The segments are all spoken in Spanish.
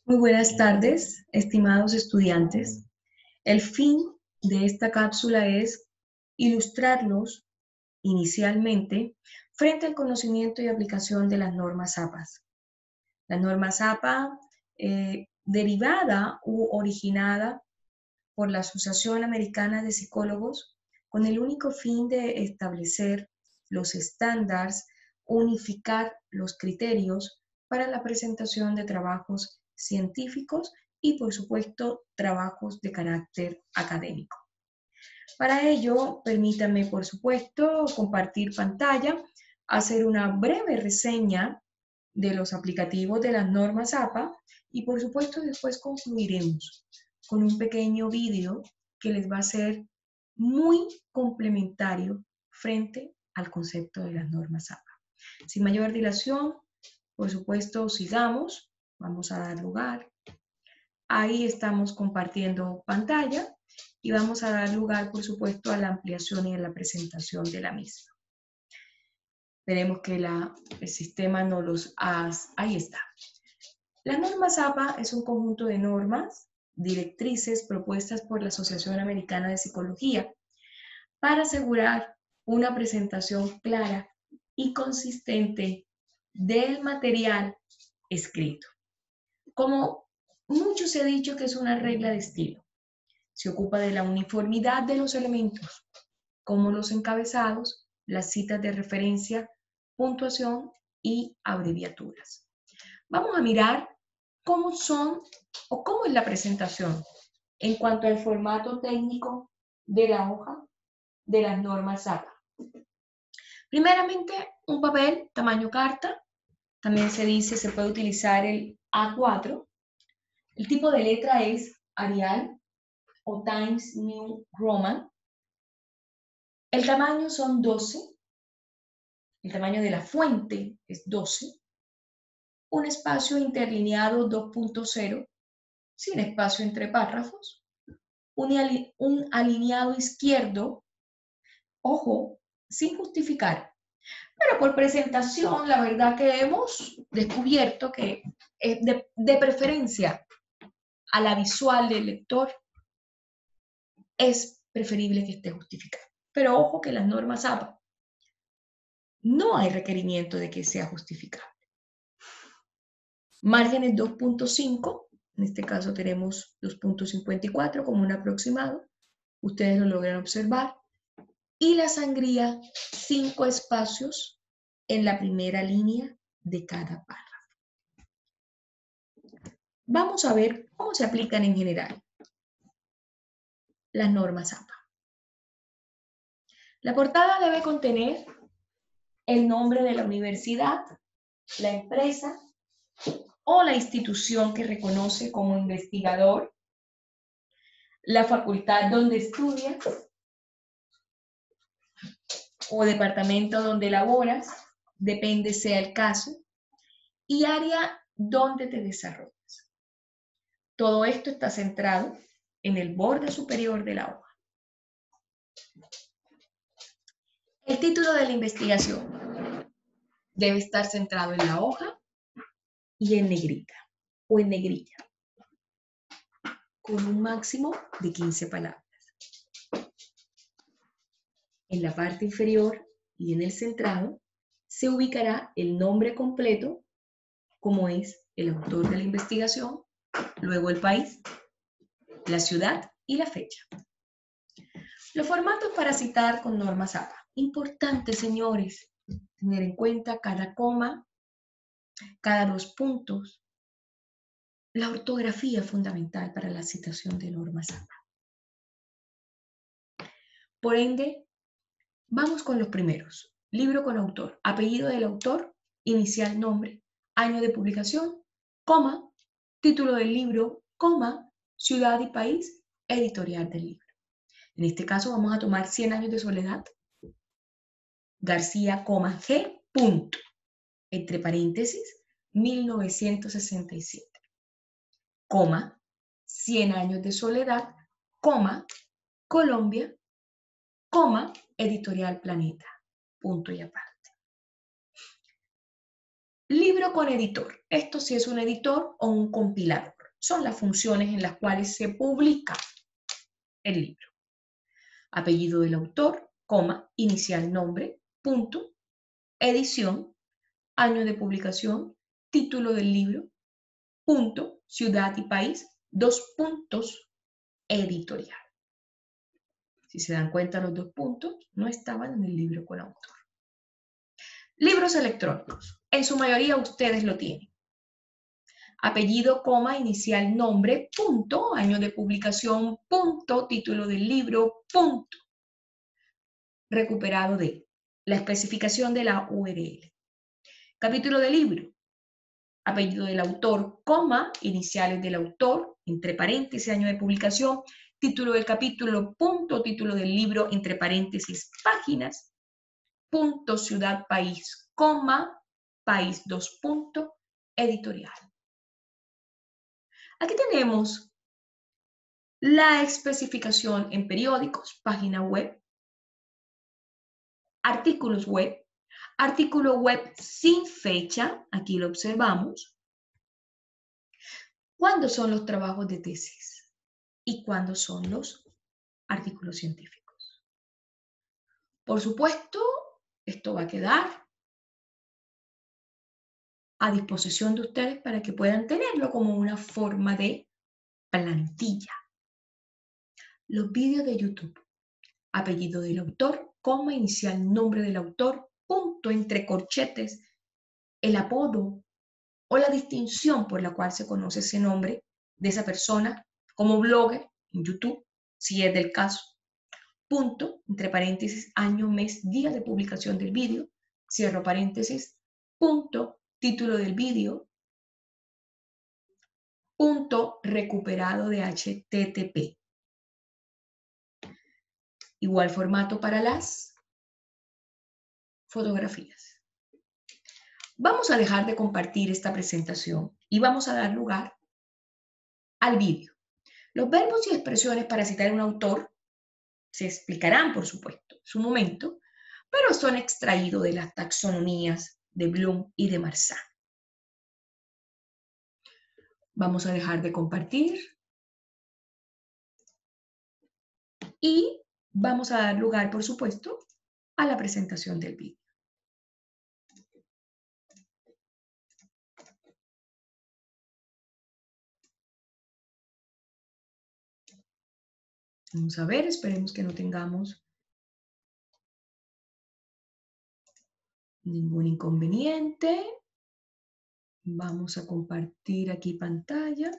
Muy buenas tardes, estimados estudiantes. El fin de esta cápsula es ilustrarlos inicialmente frente al conocimiento y aplicación de las normas APA. La norma APA, derivada u originada por la Asociación Americana de Psicólogos, con el único fin de establecer los estándares, unificar los criterios para la presentación de trabajos científicos y, por supuesto, trabajos de carácter académico. Para ello, permítanme, por supuesto, compartir pantalla, hacer una breve reseña de los aplicativos de las normas APA y, por supuesto, después concluiremos con un pequeño vídeo que les va a ser muy complementario frente al concepto de las normas APA. Sin mayor dilación, por supuesto, sigamos. Vamos a dar lugar. Ahí estamos compartiendo pantalla y vamos a dar lugar, por supuesto, a la ampliación y a la presentación de la misma. Veremos que el sistema no los hace. Ahí está. Las normas APA es un conjunto de normas, directrices propuestas por la Asociación Americana de Psicología para asegurar una presentación clara y consistente del material escrito. Como mucho se ha dicho que es una regla de estilo, se ocupa de la uniformidad de los elementos, como los encabezados, las citas de referencia, puntuación y abreviaturas. Vamos a mirar cómo son o cómo es la presentación en cuanto al formato técnico de la hoja de las normas APA. Primeramente, un papel tamaño carta, también se puede utilizar el A4. El tipo de letra es Arial o Times New Roman. El tamaño son 12. El tamaño de la fuente es 12. Un espacio interlineado 2.0, sin espacio entre párrafos. Un alineado izquierdo, ojo, sin justificar. Pero por presentación, la verdad que hemos descubierto que de preferencia a la visual del lector es preferible que esté justificado. Pero ojo que las normas APA no hay requerimiento de que sea justificable. Márgenes 2.5, en este caso tenemos 2.54 como un aproximado, ustedes lo logran observar, y la sangría 5 espacios en la primera línea de cada párrafo. Vamos a ver cómo se aplican en general las normas APA. La portada debe contener el nombre de la universidad, la empresa o la institución que reconoce como investigador, la facultad donde estudias o departamento donde laboras, depende sea el caso, y área donde te desarrollas. Todo esto está centrado en el borde superior de la hoja. El título de la investigación debe estar centrado en la hoja y en negrita o en negrilla, con un máximo de 15 palabras. En la parte inferior y en el centrado se ubicará el nombre completo, como es el autor de la investigación, luego el país, la ciudad y la fecha. Los formatos para citar con normas APA. Importante, señores, tener en cuenta cada coma, cada 2 puntos. La ortografía es fundamental para la citación de normas APA. Por ende, vamos con los primeros. Libro con autor, apellido del autor, inicial nombre, año de publicación, coma, título del libro, coma, ciudad y país, editorial del libro. En este caso vamos a tomar 100 años de soledad, García, G. Punto, entre paréntesis, 1967, coma, 100 años de soledad, coma, Colombia, coma, editorial Planeta, punto y aparte. Libro con editor. Esto sí es un editor o un compilador. Son las funciones en las cuales se publica el libro. Apellido del autor, coma, inicial nombre, punto, edición, año de publicación, título del libro, punto, ciudad y país, dos puntos, editorial. Si se dan cuenta, los dos puntos no estaban en el libro con autor. Libros electrónicos. En su mayoría ustedes lo tienen. Apellido, coma, inicial nombre, punto, año de publicación, punto, título del libro, punto. Recuperado de la especificación de la URL. Capítulo del libro. Apellido del autor, coma, iniciales del autor, entre paréntesis, año de publicación, título del capítulo, punto, título del libro, entre paréntesis, páginas, punto, ciudad, país, coma, país, dos puntos, editorial. Aquí tenemos la especificación en periódicos, página web, artículos web, artículo web sin fecha, aquí lo observamos. ¿Cuándo son los trabajos de tesis? ¿Y cuándo son los artículos científicos? Por supuesto, esto va a quedar a disposición de ustedes para que puedan tenerlo como una forma de plantilla. Los vídeos de YouTube. Apellido del autor, coma, inicial nombre del autor, punto, entre corchetes, el apodo o la distinción por la cual se conoce ese nombre de esa persona como blogger en YouTube, si es del caso, punto, entre paréntesis, año, mes, día de publicación del vídeo, cierro paréntesis, punto, título del vídeo, punto, recuperado de HTTP. Igual formato para las fotografías. Vamos a dejar de compartir esta presentación y vamos a dar lugar al vídeo. Los verbos y expresiones para citar a un autor se explicarán, por supuesto, en su momento, pero son extraídos de las taxonomías de Bloom y de Marzano. Vamos a dejar de compartir y vamos a dar lugar, por supuesto, a la presentación del vídeo. Vamos a ver, esperemos que no tengamos ningún inconveniente. Vamos a compartir aquí pantalla.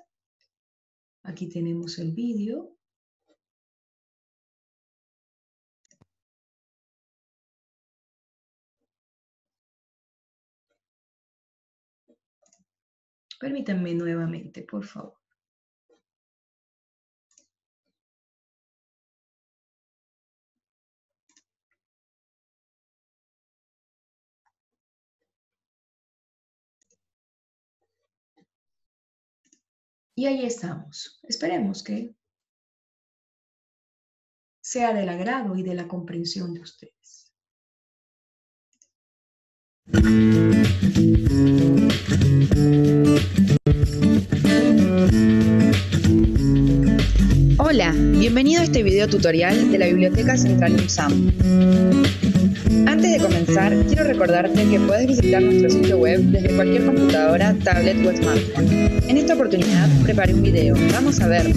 Aquí tenemos el vídeo. Permítanme nuevamente, por favor. Y ahí estamos. Esperemos que sea del agrado y de la comprensión de ustedes. Hola, bienvenido a este video tutorial de la Biblioteca Central UNSAM. Antes de comenzar, quiero recordarte que puedes visitar nuestro sitio web desde cualquier computadora, tablet o smartphone. En esta oportunidad preparé un video, vamos a verlo.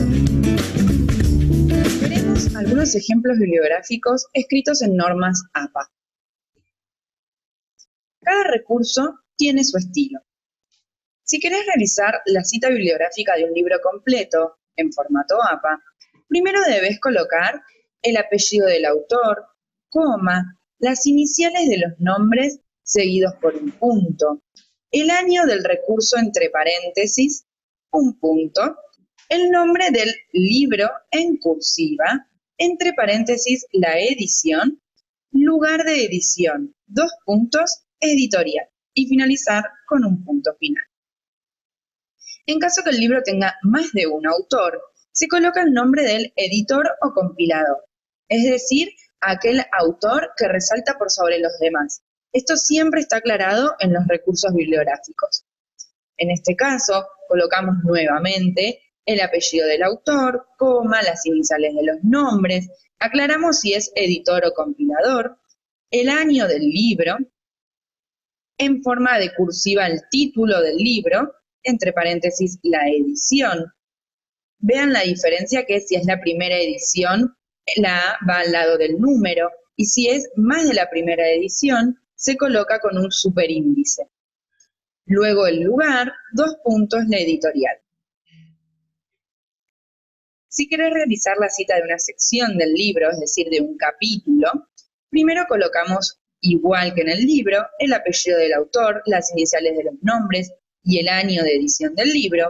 Veremos algunos ejemplos bibliográficos escritos en normas APA. Cada recurso tiene su estilo. Si querés realizar la cita bibliográfica de un libro completo en formato APA, primero debes colocar el apellido del autor, coma, las iniciales de los nombres seguidos por un punto, el año del recurso entre paréntesis, un punto, el nombre del libro en cursiva, entre paréntesis la edición, lugar de edición, dos puntos, editorial, y finalizar con un punto final. En caso que el libro tenga más de un autor, se coloca el nombre del editor o compilador, es decir, aquel autor que resalta por sobre los demás, Esto siempre está aclarado en los recursos bibliográficos. En este caso, colocamos nuevamente el apellido del autor, coma, las iniciales de los nombres, aclaramos si es editor o compilador, el año del libro, en forma de cursiva el título del libro, entre paréntesis la edición. Vean la diferencia que si es la primera edición, la A va al lado del número, y si es más de la primera edición, se coloca con un superíndice. Luego el lugar, 2 puntos, la editorial. Si querés realizar la cita de una sección del libro, es decir, de un capítulo, primero colocamos, igual que en el libro, el apellido del autor, las iniciales de los nombres y el año de edición del libro.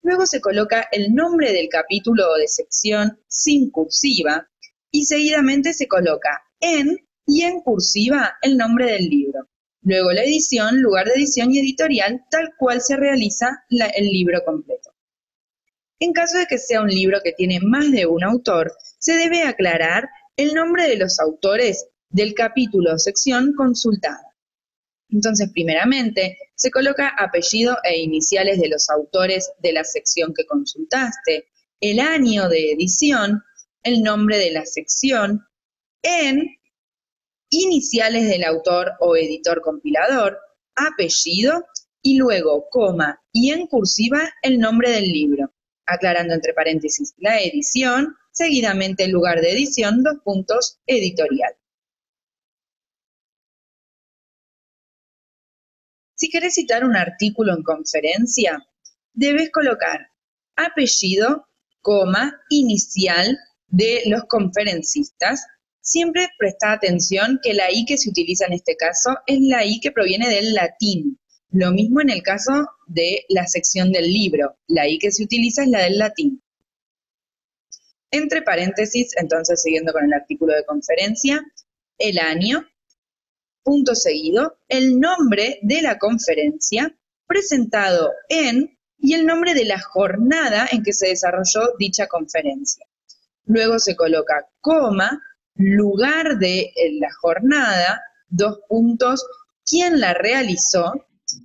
Luego se coloca el nombre del capítulo o de sección sin cursiva y seguidamente se coloca y en cursiva el nombre del libro. Luego la edición, lugar de edición y editorial, tal cual se realiza el libro completo. En caso de que sea un libro que tiene más de un autor, se debe aclarar el nombre de los autores del capítulo o sección consultada. Entonces, primeramente, se coloca apellido e iniciales de los autores de la sección que consultaste, el año de edición, el nombre de la sección, iniciales del autor o editor compilador, apellido y luego coma y en cursiva el nombre del libro, aclarando entre paréntesis la edición, seguidamente el lugar de edición, 2 puntos, editorial. Si querés citar un artículo en conferencia, debes colocar apellido, coma, inicial de los conferencistas. Siempre presta atención que la I que se utiliza en este caso es la I que proviene del latín. Lo mismo en el caso de la sección del libro. La I que se utiliza es la del latín. Entre paréntesis, entonces siguiendo con el artículo de conferencia, el año, punto seguido, el nombre de la conferencia, presentado en, y el nombre de la jornada en que se desarrolló dicha conferencia. Luego se coloca coma, lugar de la jornada, 2 puntos, quién la realizó,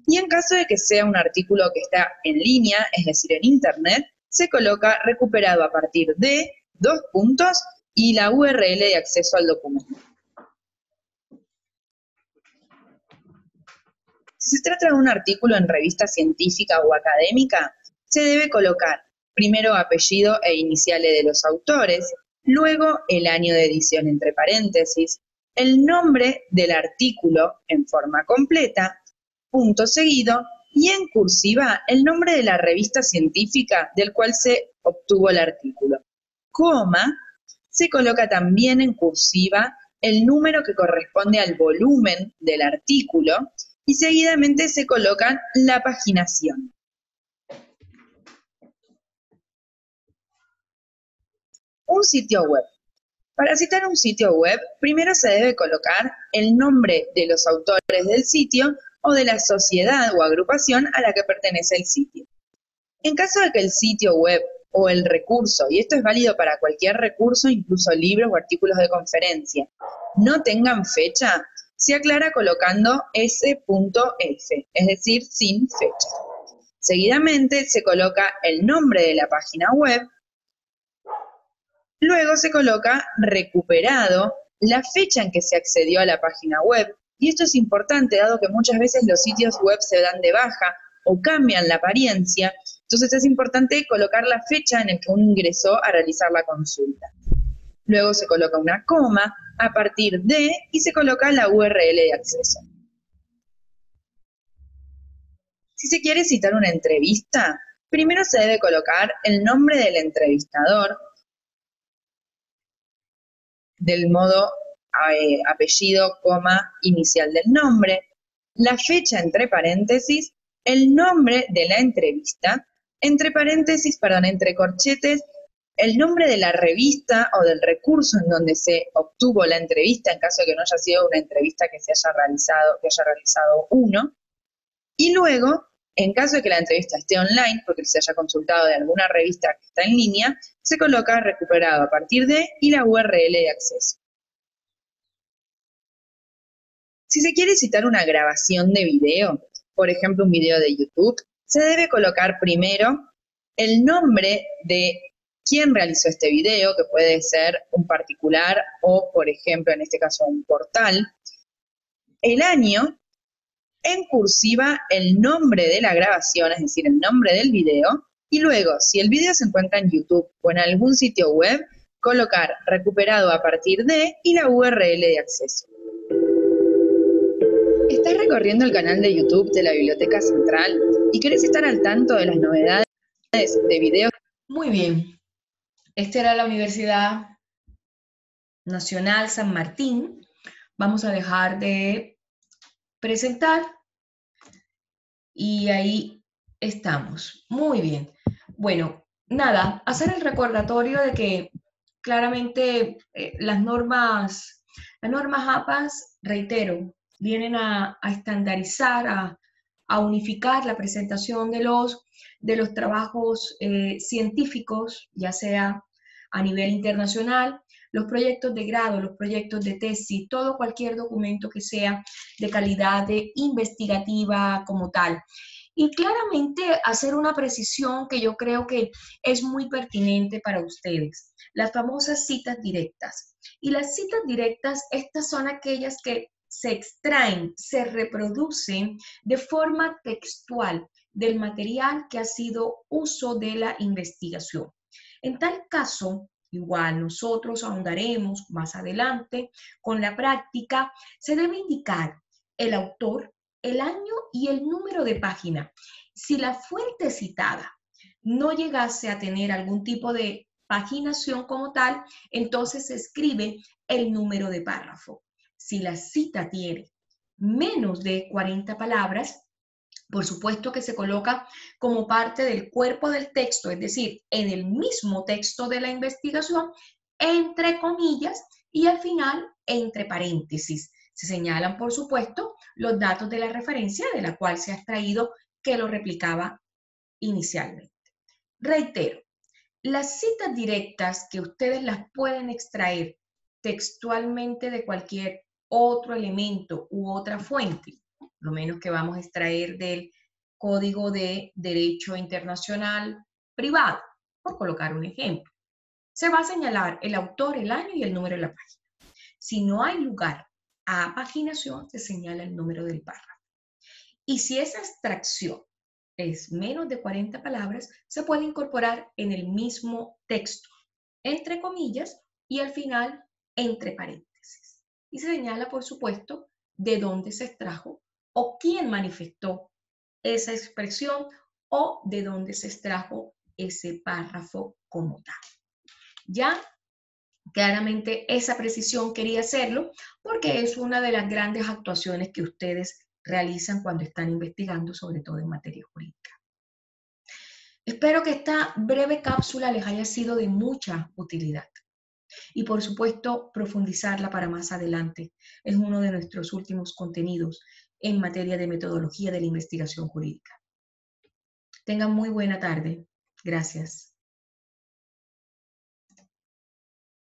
y en caso de que sea un artículo que está en línea, es decir, en internet, se coloca recuperado a partir de 2 puntos y la URL de acceso al documento. Si se trata de un artículo en revista científica o académica, se debe colocar primero apellido e iniciales de los autores, luego el año de edición entre paréntesis, el nombre del artículo en forma completa, punto seguido, y en cursiva el nombre de la revista científica del cual se obtuvo el artículo. Coma, se coloca también en cursiva el número que corresponde al volumen del artículo y seguidamente se coloca la paginación. Un sitio web. Para citar un sitio web, primero se debe colocar el nombre de los autores del sitio o de la sociedad o agrupación a la que pertenece el sitio. En caso de que el sitio web o el recurso, y esto es válido para cualquier recurso, incluso libros o artículos de conferencia, no tengan fecha, se aclara colocando s.f, es decir, sin fecha. Seguidamente se coloca el nombre de la página web, luego se coloca recuperado, la fecha en que se accedió a la página web, y esto es importante dado que muchas veces los sitios web se dan de baja o cambian la apariencia, entonces es importante colocar la fecha en la que uno ingresó a realizar la consulta. Luego se coloca una coma a partir de y se coloca la URL de acceso. Si se quiere citar una entrevista, primero se debe colocar el nombre del entrevistador, del modo apellido, coma, inicial del nombre, la fecha entre paréntesis, el nombre de la entrevista, entre paréntesis, entre corchetes, el nombre de la revista o del recurso en donde se obtuvo la entrevista, en caso de que no haya sido una entrevista que haya realizado uno, y luego, en caso de que la entrevista esté online, porque se haya consultado de alguna revista que está en línea, se coloca recuperado a partir de y la URL de acceso. Si se quiere citar una grabación de video, por ejemplo un video de YouTube, se debe colocar primero el nombre de quién realizó este video, que puede ser un particular o, por ejemplo, en este caso un portal, el año, en cursiva el nombre de la grabación, es decir, el nombre del video, y luego, si el video se encuentra en YouTube o en algún sitio web, colocar recuperado a partir de y la URL de acceso. ¿Estás recorriendo el canal de YouTube de la Biblioteca Central y querés estar al tanto de las novedades de videos? Muy bien. Esta era la Universidad Nacional San Martín. Vamos a dejar de presentar y ahí estamos. Muy bien. Bueno, nada, hacer el recordatorio de que claramente las normas APAS, reitero, vienen a estandarizar, a unificar la presentación de los trabajos científicos, ya sea a nivel internacional, los proyectos de grado, los proyectos de tesis, todo cualquier documento que sea de calidad investigativa como tal. Y claramente hacer una precisión que yo creo que es muy pertinente para ustedes, las famosas citas directas. Y las citas directas, estas son aquellas que se extraen, se reproducen de forma textual del material que ha sido uso de la investigación. En tal caso, igual nosotros ahondaremos más adelante con la práctica, se debe indicar el autor, el año y el número de página. Si la fuente citada no llegase a tener algún tipo de paginación como tal, entonces se escribe el número de párrafo. Si la cita tiene menos de 40 palabras, por supuesto que se coloca como parte del cuerpo del texto, es decir, en el mismo texto de la investigación, entre comillas, y al final entre paréntesis. Se señalan, por supuesto, los datos de la referencia de la cual se ha extraído que lo replicaba inicialmente. Reitero, las citas directas que ustedes las pueden extraer textualmente de cualquier otro elemento u otra fuente, lo menos que vamos a extraer del Código de Derecho Internacional Privado, por colocar un ejemplo. Se va a señalar el autor, el año y el número de la página. Si no hay lugar a paginación, se señala el número del párrafo. Y si esa extracción es menos de 40 palabras, se puede incorporar en el mismo texto, entre comillas, y al final entre paréntesis. Y se señala, por supuesto, de dónde se extrajo o quién manifestó esa expresión o de dónde se extrajo ese párrafo como tal. Ya claramente esa precisión quería hacerlo porque es una de las grandes actuaciones que ustedes realizan cuando están investigando, sobre todo en materia jurídica. Espero que esta breve cápsula les haya sido de mucha utilidad y por supuesto profundizarla para más adelante. Es uno de nuestros últimos contenidos en materia de metodología de la investigación jurídica. Tengan muy buena tarde. Gracias.